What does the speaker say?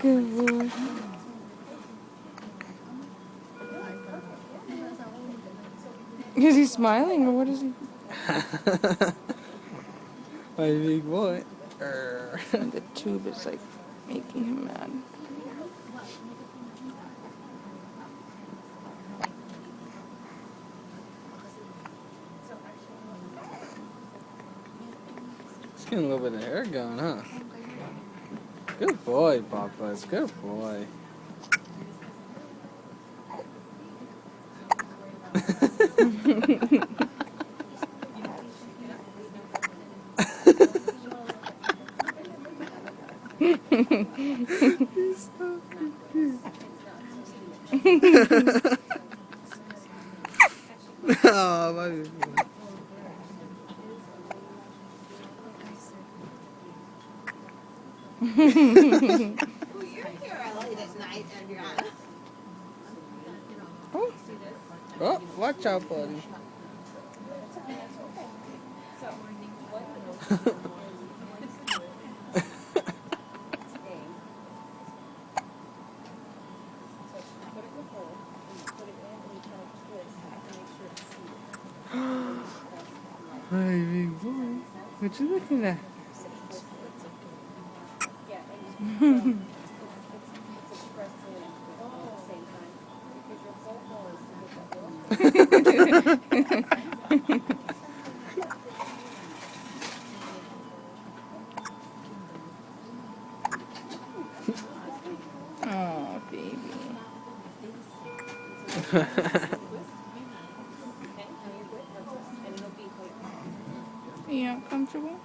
Good boy. Is he smiling or what is he? My big boy. The tube is like making him mad. He's getting a little bit of hair going, huh? Good boy, Papas. Good boy. He's so cute. Oh, my big boy. You're here early this night, Adriana. Oh, watch out, buddy. Hey, big boy. What you looking at? Oh, baby. Are you not comfortable?